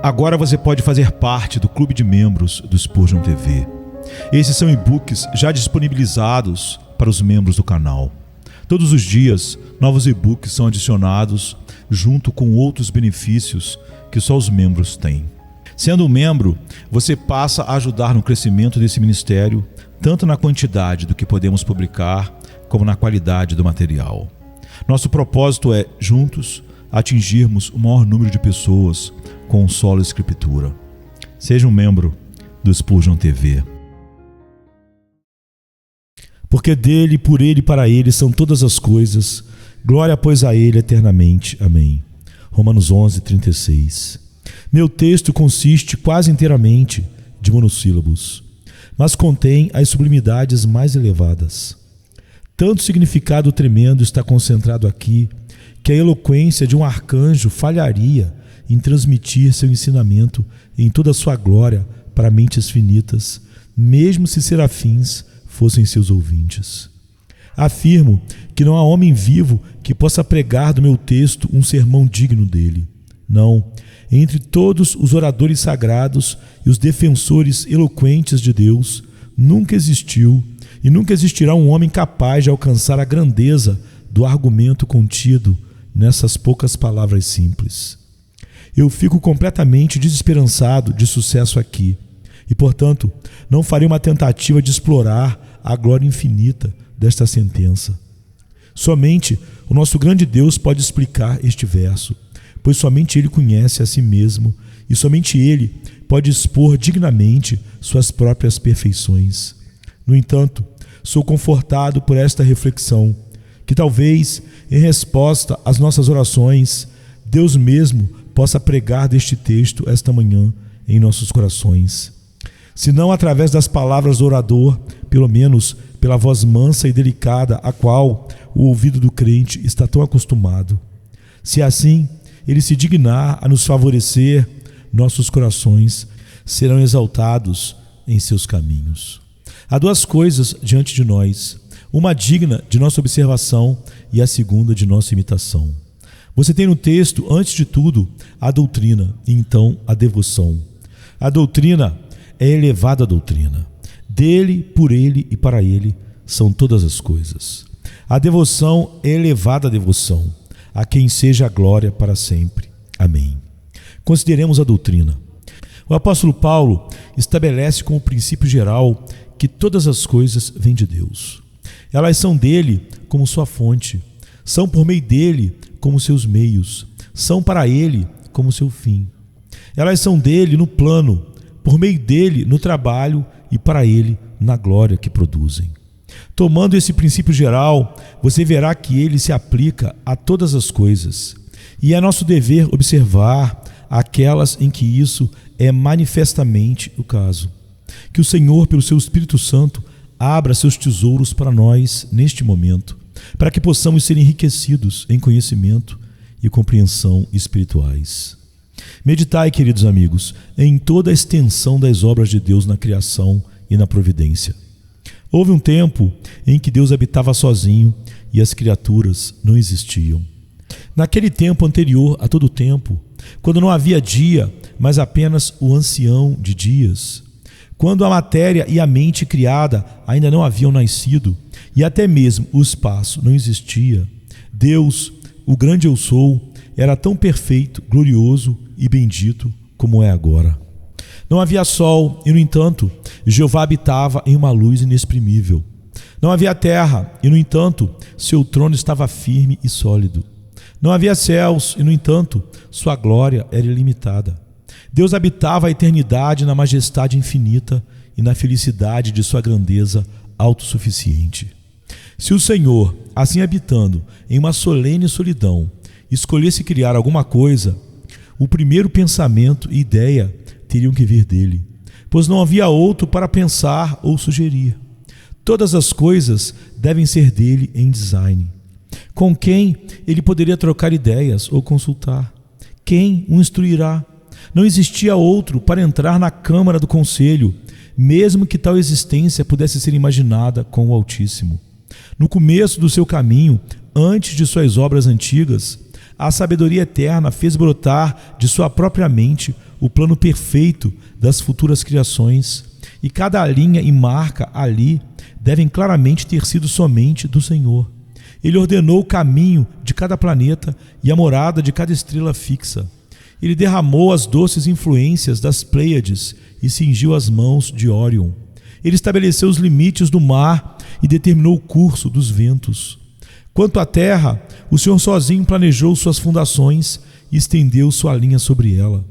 Agora você pode fazer parte do clube de membros do Spurgeon TV. Esses são e-books já disponibilizados para os membros do canal. Todos os dias, novos e-books são adicionados junto com outros benefícios que só os membros têm. Sendo um membro, você passa a ajudar no crescimento desse ministério, tanto na quantidade do que podemos publicar, como na qualidade do material. Nosso propósito é, juntos, atingirmos o maior número de pessoas com solo escritura. Seja um membro do Spurgeon TV. Porque dele, por ele e para ele são todas as coisas, glória pois a ele eternamente. Amém. Romanos 11:36. Meu texto consiste quase inteiramente de monossílabos, mas contém as sublimidades mais elevadas. Tanto significado tremendo está concentrado aqui, que a eloquência de um arcanjo falharia em transmitir seu ensinamento em toda a sua glória para mentes finitas, mesmo se serafins fossem seus ouvintes. Afirmo que não há homem vivo que possa pregar do meu texto um sermão digno dele. Não, entre todos os oradores sagrados e os defensores eloquentes de Deus, nunca existiu e nunca existirá um homem capaz de alcançar a grandeza do argumento contido nessas poucas palavras simples. Eu fico completamente desesperançado de sucesso aqui e, portanto, não farei uma tentativa de explorar a glória infinita desta sentença. Somente o nosso grande Deus pode explicar este verso, pois somente Ele conhece a si mesmo e somente Ele pode expor dignamente suas próprias perfeições. No entanto, sou confortado por esta reflexão, que talvez, em resposta às nossas orações, Deus mesmo possa pregar deste texto esta manhã em nossos corações. Se não através das palavras do orador, pelo menos pela voz mansa e delicada a qual o ouvido do crente está tão acostumado. Se assim Ele se dignar a nos favorecer, nossos corações serão exaltados em seus caminhos. Há duas coisas diante de nós, uma digna de nossa observação e a segunda de nossa imitação. Você tem no texto, antes de tudo, a doutrina e então a devoção. A doutrina é elevada doutrina. Dele, por ele e para ele são todas as coisas. A devoção é elevada devoção, a quem seja a glória para sempre. Amém. Consideremos a doutrina. O apóstolo Paulo estabelece como princípio geral que todas as coisas vêm de Deus. Elas são dele como sua fonte, são por meio dele como seus meios, são para ele como seu fim. Elas são dele no plano, por meio dele no trabalho e para ele na glória que produzem. Tomando esse princípio geral, você verá que ele se aplica a todas as coisas. E é nosso dever observar aquelas em que isso é manifestamente o caso. Que o Senhor, pelo seu Espírito Santo, abra seus tesouros para nós neste momento, para que possamos ser enriquecidos em conhecimento e compreensão espirituais. Meditai, queridos amigos, em toda a extensão das obras de Deus na criação e na providência. Houve um tempo em que Deus habitava sozinho e as criaturas não existiam. Naquele tempo anterior a todo tempo, quando não havia dia, mas apenas o ancião de dias, quando a matéria e a mente criada ainda não haviam nascido e até mesmo o espaço não existia, Deus, o grande Eu Sou, era tão perfeito, glorioso e bendito como é agora. Não havia sol e, no entanto, Jeová habitava em uma luz inexprimível. Não havia terra e, no entanto, seu trono estava firme e sólido. Não havia céus e, no entanto, sua glória era ilimitada. Deus habitava a eternidade na majestade infinita e na felicidade de sua grandeza autossuficiente. Se o Senhor, assim habitando em uma solene solidão, escolhesse criar alguma coisa, o primeiro pensamento e ideia teriam que vir dele, pois não havia outro para pensar ou sugerir. Todas as coisas devem ser dele em design. Com quem ele poderia trocar ideias ou consultar? Quem o instruirá? Não existia outro para entrar na câmara do conselho, mesmo que tal existência pudesse ser imaginada com o Altíssimo. No começo do seu caminho, antes de suas obras antigas, a sabedoria eterna fez brotar de sua própria mente o plano perfeito das futuras criações, e cada linha e marca ali devem claramente ter sido somente do Senhor. Ele ordenou o caminho de cada planeta e a morada de cada estrela fixa. Ele derramou as doces influências das Pleiades e cingiu as mãos de Órion. Ele estabeleceu os limites do mar e determinou o curso dos ventos. Quanto à terra, o Senhor sozinho planejou suas fundações e estendeu sua linha sobre ela.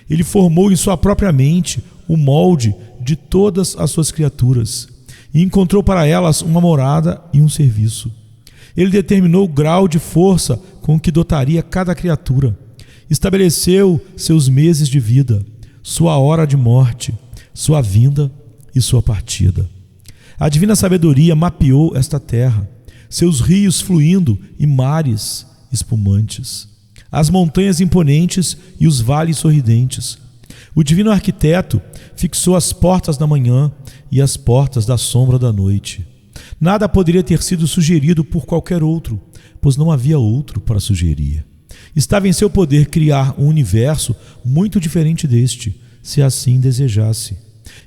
Ele formou em sua própria mente o molde de todas as suas criaturas e encontrou para elas uma morada e um serviço. Ele determinou o grau de força com que dotaria cada criatura. Estabeleceu seus meses de vida, sua hora de morte, sua vinda e sua partida. A divina sabedoria mapeou esta terra, seus rios fluindo e mares espumantes, as montanhas imponentes e os vales sorridentes. O divino arquiteto fixou as portas da manhã e as portas da sombra da noite. Nada poderia ter sido sugerido por qualquer outro, pois não havia outro para sugerir. Estava em seu poder criar um universo muito diferente deste, se assim desejasse.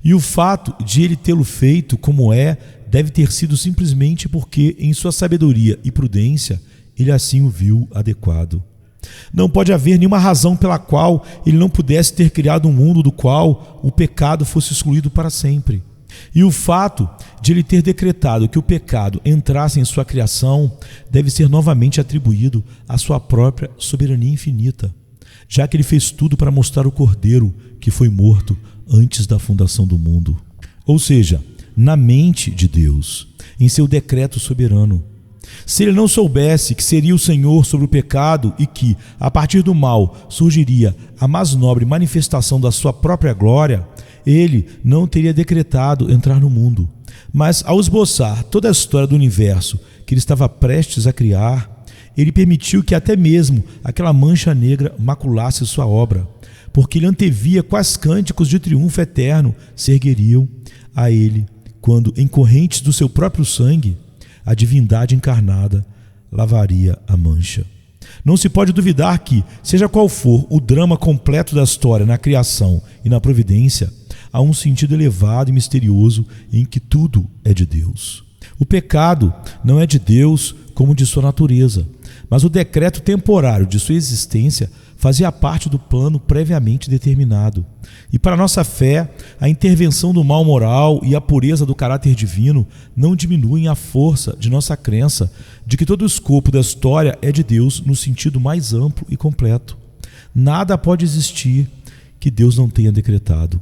E o fato de ele tê-lo feito como é, deve ter sido simplesmente porque, em sua sabedoria e prudência, ele assim o viu adequado. Não pode haver nenhuma razão pela qual ele não pudesse ter criado um mundo do qual o pecado fosse excluído para sempre. E o fato de ele ter decretado que o pecado entrasse em sua criação deve ser novamente atribuído à sua própria soberania infinita, já que ele fez tudo para mostrar o Cordeiro que foi morto antes da fundação do mundo. Ou seja, na mente de Deus, em seu decreto soberano. Se ele não soubesse que seria o Senhor sobre o pecado e que, a partir do mal, surgiria a mais nobre manifestação da sua própria glória, ele não teria decretado entrar no mundo. Mas, ao esboçar toda a história do universo que ele estava prestes a criar, ele permitiu que até mesmo aquela mancha negra maculasse sua obra, porque ele antevia quais cânticos de triunfo eterno se ergueriam a ele, quando, em correntes do seu próprio sangue, a divindade encarnada lavaria a mancha. Não se pode duvidar que, seja qual for o drama completo da história na criação e na providência, há um sentido elevado e misterioso em que tudo é de Deus. O pecado não é de Deus como de sua natureza, mas o decreto temporário de sua existência fazia parte do plano previamente determinado. E para nossa fé, a intervenção do mal moral e a pureza do caráter divino não diminuem a força de nossa crença de que todo o escopo da história é de Deus no sentido mais amplo e completo. Nada pode existir que Deus não tenha decretado.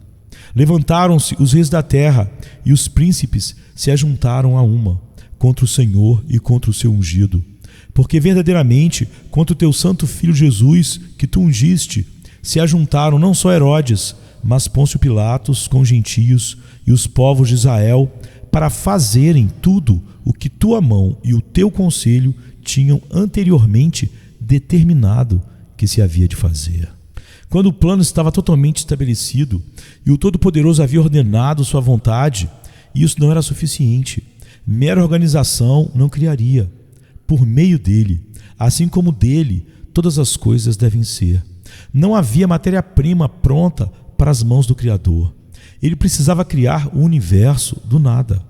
Levantaram-se os reis da terra e os príncipes se ajuntaram a uma, contra o Senhor e contra o seu ungido. Porque verdadeiramente, contra o teu santo filho Jesus, que tu ungiste, se ajuntaram não só Herodes, mas Pôncio Pilatos com os gentios e os povos de Israel, para fazerem tudo o que tua mão e o teu conselho tinham anteriormente determinado que se havia de fazer. Quando o plano estava totalmente estabelecido e o Todo-Poderoso havia ordenado sua vontade, isso não era suficiente. Mera organização não criaria. Por meio dele, assim como dele, todas as coisas devem ser. Não havia matéria-prima pronta para as mãos do Criador. Ele precisava criar o universo do nada.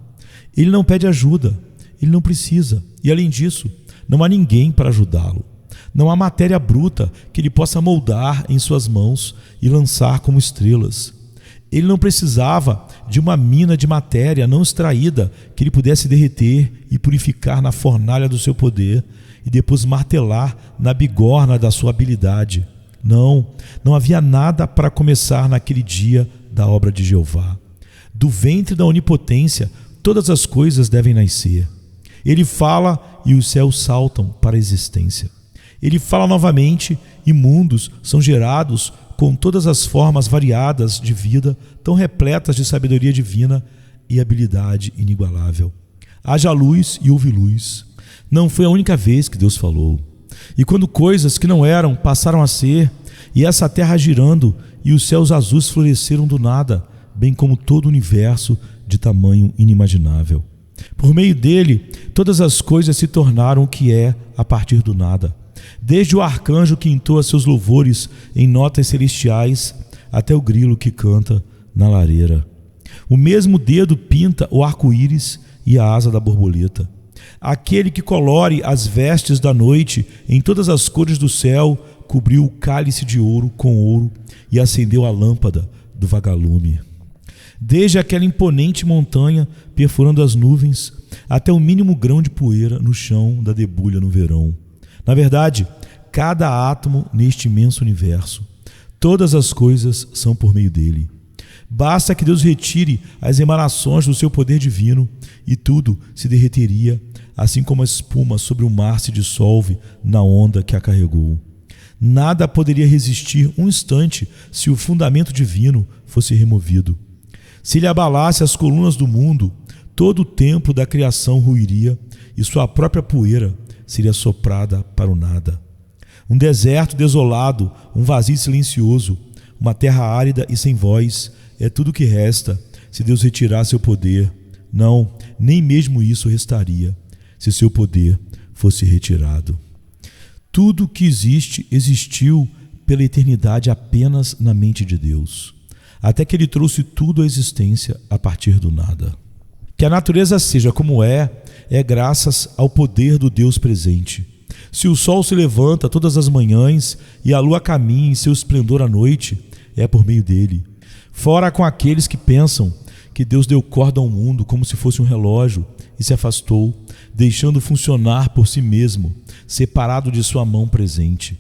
Ele não pede ajuda, ele não precisa. E além disso, não há ninguém para ajudá-lo. Não há matéria bruta que ele possa moldar em suas mãos e lançar como estrelas. Ele não precisava de uma mina de matéria não extraída que ele pudesse derreter e purificar na fornalha do seu poder e depois martelar na bigorna da sua habilidade. Não havia nada para começar naquele dia da obra de Jeová. Do ventre da onipotência, todas as coisas devem nascer. Ele fala e os céus saltam para a existência. Ele fala novamente e mundos são gerados com todas as formas variadas de vida, tão repletas de sabedoria divina e habilidade inigualável. Haja luz e houve luz. Não foi a única vez que Deus falou. E quando coisas que não eram passaram a ser, e essa terra girando, e os céus azuis floresceram do nada, bem como todo o universo de tamanho inimaginável. Por meio dele, todas as coisas se tornaram o que é a partir do nada. Desde o arcanjo que entoa seus louvores em notas celestiais, até o grilo que canta na lareira. O mesmo dedo pinta o arco-íris e a asa da borboleta. Aquele que colore as vestes da noite em todas as cores do céu, cobriu o cálice de ouro com ouro e acendeu a lâmpada do vagalume. Desde aquela imponente montanha, perfurando as nuvens, até o mínimo grão de poeira no chão da debulha no verão. Na verdade, cada átomo neste imenso universo, todas as coisas são por meio dele. Basta que Deus retire as emanações do seu poder divino e tudo se derreteria, assim como a espuma sobre o mar se dissolve na onda que a carregou. Nada poderia resistir um instante se o fundamento divino fosse removido. Se ele abalasse as colunas do mundo, todo o templo da criação ruiria e sua própria poeira seria soprada para o nada. Um deserto desolado, um vazio silencioso, uma terra árida e sem voz, é tudo que resta se Deus retirar seu poder. Não, nem mesmo isso restaria se seu poder fosse retirado. Tudo que existe, existiu pela eternidade apenas na mente de Deus, até que Ele trouxe tudo à existência a partir do nada. Que a natureza seja como é graças ao poder do Deus presente. Se o sol se levanta todas as manhãs e a lua caminha em seu esplendor à noite, é por meio dele. Fora com aqueles que pensam que Deus deu corda ao mundo como se fosse um relógio e se afastou, deixando funcionar por si mesmo, separado de sua mão presente.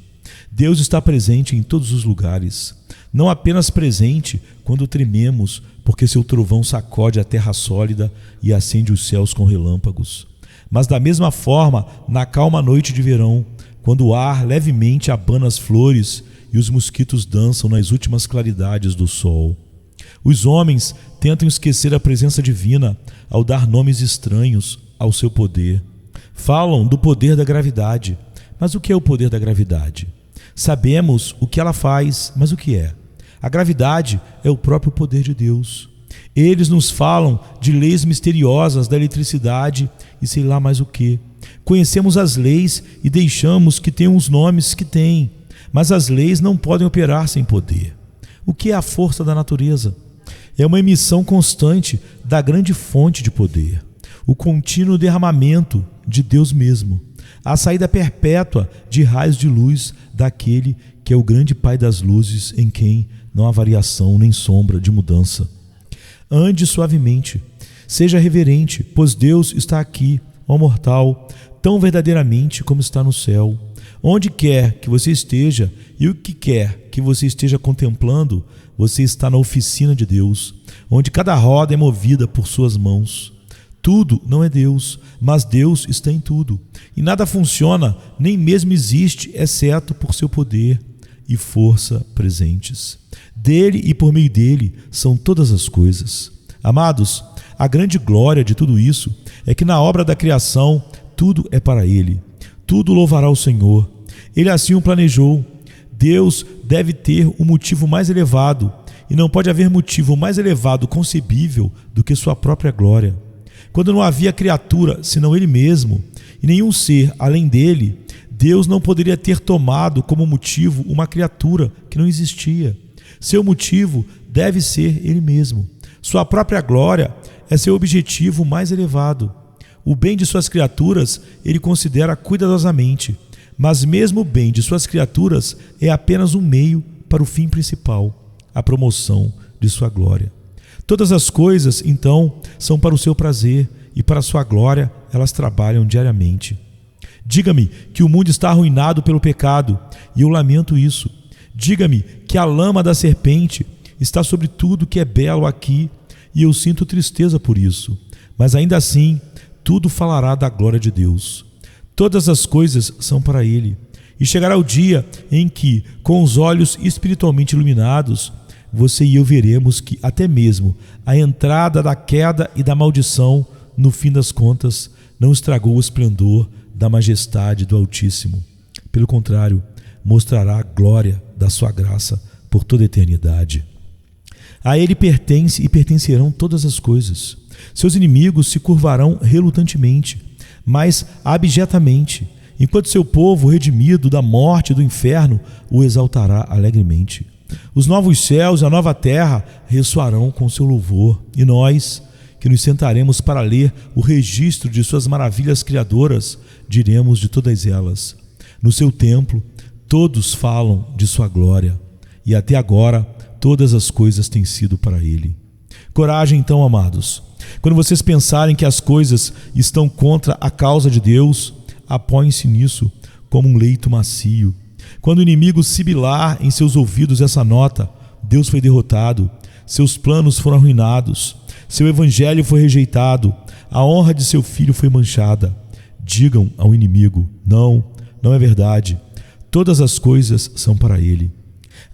Deus está presente em todos os lugares, não apenas presente quando trememos, porque seu trovão sacode a terra sólida e acende os céus com relâmpagos, mas da mesma forma na calma noite de verão, quando o ar levemente abana as flores e os mosquitos dançam nas últimas claridades do sol. Os homens tentam esquecer a presença divina ao dar nomes estranhos ao seu poder. Falam do poder da gravidade. Mas o que é o poder da gravidade? Sabemos o que ela faz, mas o que é? A gravidade é o próprio poder de Deus. Eles nos falam de leis misteriosas da eletricidade e sei lá mais o que. Conhecemos as leis e deixamos que tenham os nomes que têm, mas as leis não podem operar sem poder. O que é a força da natureza? É uma emissão constante da grande fonte de poder, o contínuo derramamento de Deus mesmo, a saída perpétua de raios de luz daquele que é o grande Pai das luzes, em quem não há variação nem sombra de mudança. Ande suavemente, seja reverente, pois Deus está aqui, ó mortal, tão verdadeiramente como está no céu. Onde quer que você esteja e o que quer que você esteja contemplando, você está na oficina de Deus, onde cada roda é movida por suas mãos. Tudo não é Deus, mas Deus está em tudo. E nada funciona, nem mesmo existe, exceto por seu poder e força presentes. Dele e por meio dele são todas as coisas. Amados, a grande glória de tudo isso é que na obra da criação tudo é para ele. Tudo louvará o Senhor. Ele assim o planejou. Deus deve ter um motivo mais elevado, e não pode haver motivo mais elevado concebível do que sua própria glória. Quando não havia criatura senão ele mesmo, e nenhum ser além dele, Deus não poderia ter tomado como motivo uma criatura que não existia. Seu motivo deve ser ele mesmo. Sua própria glória é seu objetivo mais elevado. O bem de suas criaturas ele considera cuidadosamente, mas mesmo o bem de suas criaturas é apenas um meio para o fim principal, a promoção de sua glória. Todas as coisas, então, são para o seu prazer e para a sua glória elas trabalham diariamente. Diga-me que o mundo está arruinado pelo pecado, e eu lamento isso. Diga-me que a lama da serpente está sobre tudo que é belo aqui, e eu sinto tristeza por isso. Mas ainda assim, tudo falará da glória de Deus. Todas as coisas são para Ele. E chegará o dia em que, com os olhos espiritualmente iluminados, você e eu veremos que até mesmo a entrada da queda e da maldição, no fim das contas, não estragou o esplendor da majestade do Altíssimo. Pelo contrário, mostrará a glória da sua graça por toda a eternidade. A Ele pertence e pertencerão todas as coisas. Seus inimigos se curvarão relutantemente, mas abjetamente, enquanto seu povo redimido da morte e do inferno o exaltará alegremente. Os novos céus e a nova terra ressoarão com seu louvor, e nós, que nos sentaremos para ler o registro de suas maravilhas criadoras, diremos de todas elas: no seu templo todos falam de sua glória, e até agora todas as coisas têm sido para ele. Coragem então, amados. Quando vocês pensarem que as coisas estão contra a causa de Deus, apoiem-se nisso como um leito macio. Quando o inimigo sibilar em seus ouvidos essa nota: Deus foi derrotado, seus planos foram arruinados, seu evangelho foi rejeitado, a honra de seu filho foi manchada, digam ao inimigo: não é verdade. Todas as coisas são para ele.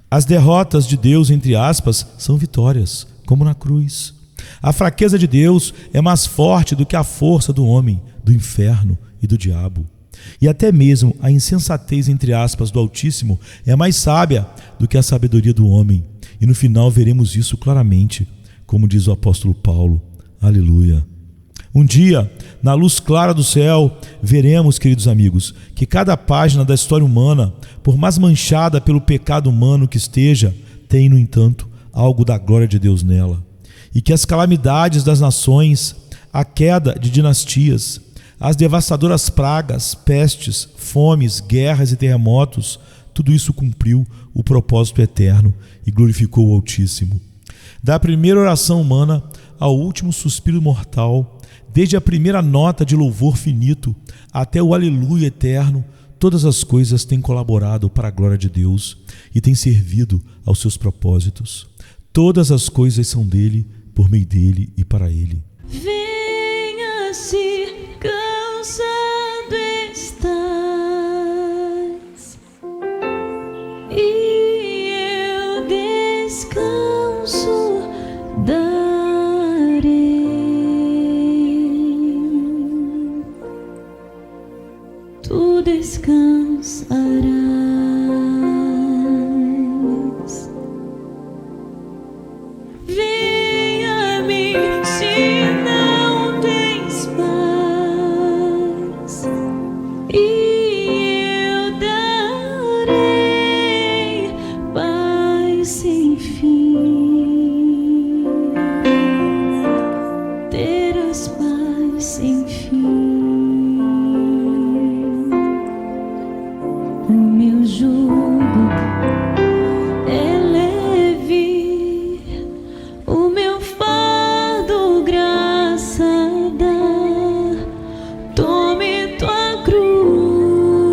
As derrotas de Deus, entre aspas, são vitórias, como na cruz. A fraqueza de Deus é mais forte do que a força do homem, do inferno e do diabo. E até mesmo a insensatez, entre aspas, do Altíssimo é mais sábia do que a sabedoria do homem. E no final veremos isso claramente, como diz o apóstolo Paulo. Aleluia. Um dia, na luz clara do céu, veremos, queridos amigos, que cada página da história humana, por mais manchada pelo pecado humano que esteja, tem, no entanto, algo da glória de Deus nela. E que as calamidades das nações, a queda de dinastias, as devastadoras pragas, pestes, fomes, guerras e terremotos, tudo isso cumpriu o propósito eterno e glorificou o Altíssimo. Da primeira oração humana ao último suspiro mortal, desde a primeira nota de louvor finito até o aleluia eterno, todas as coisas têm colaborado para a glória de Deus e têm servido aos seus propósitos. Todas as coisas são dele, por meio dele e para ele. Venha-se cansado estás, e eu descanso darei. Tu descansarás. Venha-me se não tens paz, e eu darei paz sem fim. Terás paz sem fim. O meu jugo é leve, o meu fardo graça dá. Tome tua cruz,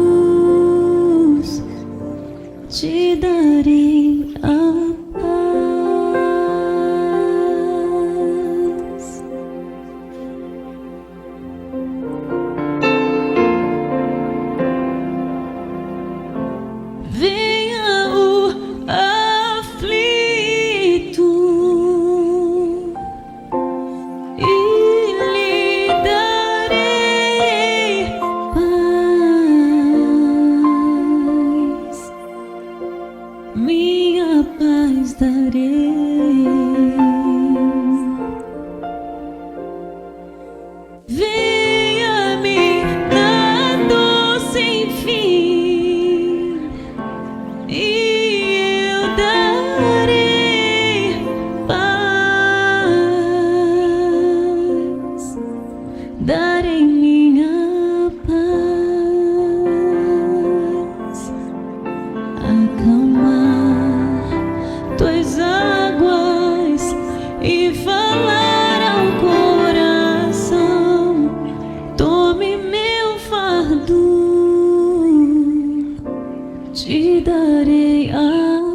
te darei a paz. Venha o aflito e lhe darei paz, minha paz darei. Venha-me na dor sem fim, e eu darei paz, darei minha paz. Acalmar tuas águas e falar ao coração: tome meu fardo, te darei a